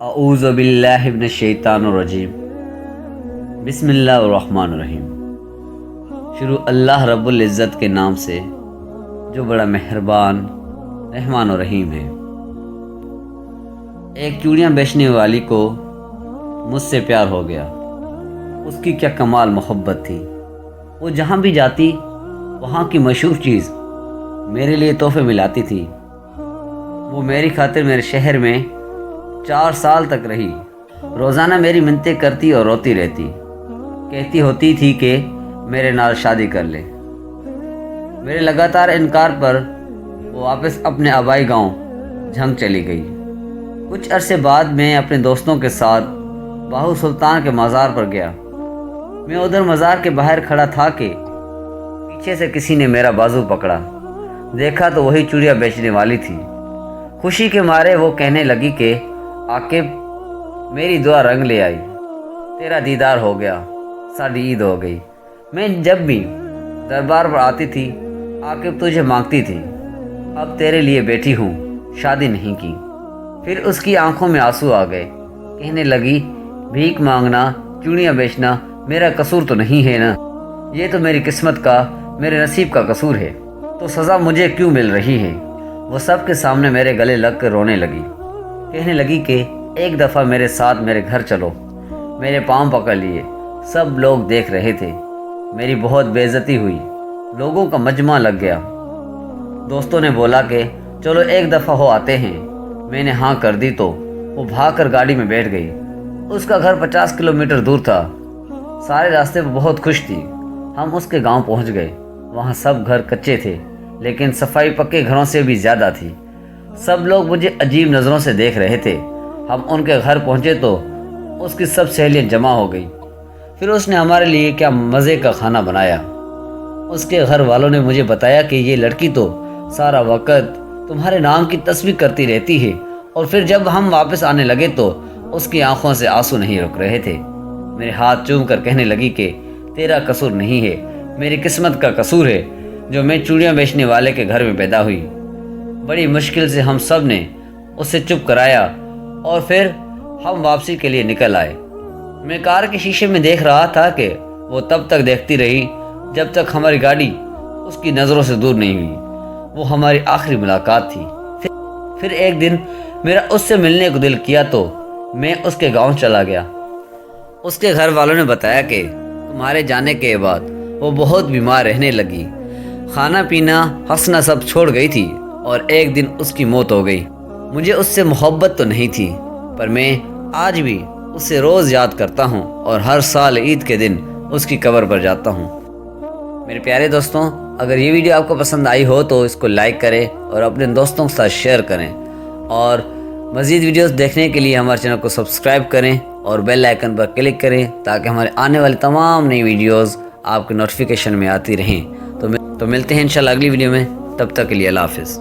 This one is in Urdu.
اعوذ باللہ من الشیطان الرجیم بسم اللہ الرحمن الرحیم۔ شروع اللہ رب العزت کے نام سے جو بڑا مہربان رحمان و رحیم ہے۔ ایک چوڑیاں بیچنے والی کو مجھ سے پیار ہو گیا۔ اس کی کیا کمال محبت تھی۔ وہ جہاں بھی جاتی وہاں کی مشہور چیز میرے لیے تحفے میں لاتی تھی۔ وہ میری خاطر میرے شہر میں 4 سال تک رہی۔ روزانہ میری منتیں کرتی اور روتی رہتی، کہتی ہوتی تھی کہ میرے نال شادی کر لے۔ میرے لگاتار انکار پر وہ واپس اپنے آبائی گاؤں جھنگ چلی گئی۔ کچھ عرصے بعد میں اپنے دوستوں کے ساتھ باہو سلطان کے مزار پر گیا۔ میں ادھر مزار کے باہر کھڑا تھا کہ پیچھے سے کسی نے میرا بازو پکڑا۔ دیکھا تو وہی چوڑیاں بیچنے والی تھی۔ خوشی کے مارے وہ کہنے لگی کہ عاقب میری دعا رنگ لے آئی، تیرا دیدار ہو گیا، ساڑی عید ہو گئی۔ میں جب بھی دربار پر آتی تھی عاقب تجھے مانگتی تھی، اب تیرے لیے بیٹھی ہوں، شادی نہیں کی۔ پھر اس کی آنکھوں میں آنسو آ گئے، کہنے لگی بھیک مانگنا، چوڑیاں بیچنا میرا قصور تو نہیں ہے نا، یہ تو میری قسمت کا، میرے نصیب کا قصور ہے، تو سزا مجھے کیوں مل رہی ہے۔ وہ سب کے سامنے میرے گلے لگ کر رونے لگی، کہنے لگی کہ ایک دفعہ میرے ساتھ میرے گھر چلو۔ میرے پاؤں پکڑ لیے، سب لوگ دیکھ رہے تھے۔ میری بہت بے عزتی ہوئی، لوگوں کا مجمع لگ گیا۔ دوستوں نے بولا کہ چلو ایک دفعہ ہو آتے ہیں۔ میں نے ہاں کر دی تو وہ بھاگ کر گاڑی میں بیٹھ گئی۔ اس کا گھر 50 کلومیٹر دور تھا۔ سارے راستے پر بہت خوش تھی۔ ہم اس کے گاؤں پہنچ گئے۔ وہاں سب گھر کچے تھے، لیکن صفائی پکے گھروں سے بھی زیادہ تھی۔ سب لوگ مجھے عجیب نظروں سے دیکھ رہے تھے۔ ہم ان کے گھر پہنچے تو اس کی سب سہیلیاں جمع ہو گئی۔ پھر اس نے ہمارے لیے کیا مزے کا کھانا بنایا۔ اس کے گھر والوں نے مجھے بتایا کہ یہ لڑکی تو سارا وقت تمہارے نام کی تسبیح کرتی رہتی ہے، اور پھر جب ہم واپس آنے لگے تو اس کی آنکھوں سے آنسو نہیں رک رہے تھے۔ میرے ہاتھ چوم کر کہنے لگی کہ تیرا قصور نہیں ہے، میری قسمت کا قصور ہے جو میں چوڑیاں بیچنے والے کے گھر میں پیدا ہوئی۔ بڑی مشکل سے ہم سب نے اسے چپ کرایا اور پھر ہم واپسی کے لیے نکل آئے۔ میں کار کے شیشے میں دیکھ رہا تھا کہ وہ تب تک دیکھتی رہی جب تک ہماری گاڑی اس کی نظروں سے دور نہیں ہوئی۔ وہ ہماری آخری ملاقات تھی۔ پھر ایک دن میرا اس سے ملنے کو دل کیا تو میں اس کے گاؤں چلا گیا۔ اس کے گھر والوں نے بتایا کہ تمہارے جانے کے بعد وہ بہت بیمار رہنے لگی، کھانا پینا ہنسنا سب چھوڑ گئی تھی، اور ایک دن اس کی موت ہو گئی۔ مجھے اس سے محبت تو نہیں تھی، پر میں آج بھی اسے روز یاد کرتا ہوں اور ہر سال عید کے دن اس کی قبر پر جاتا ہوں۔ میرے پیارے دوستوں، اگر یہ ویڈیو آپ کو پسند آئی ہو تو اس کو لائک کریں اور اپنے دوستوں کے ساتھ شیئر کریں، اور مزید ویڈیوز دیکھنے کے لیے ہمارے چینل کو سبسکرائب کریں اور بیل آئیکن پر کلک کریں تاکہ ہمارے آنے والی تمام نئی ویڈیوز آپ کے نوٹیفیکیشن میں آتی رہیں۔ تو ملتے ہیں انشاءاللہ اگلی ویڈیو میں، تب تک کے لیے اللہ حافظ۔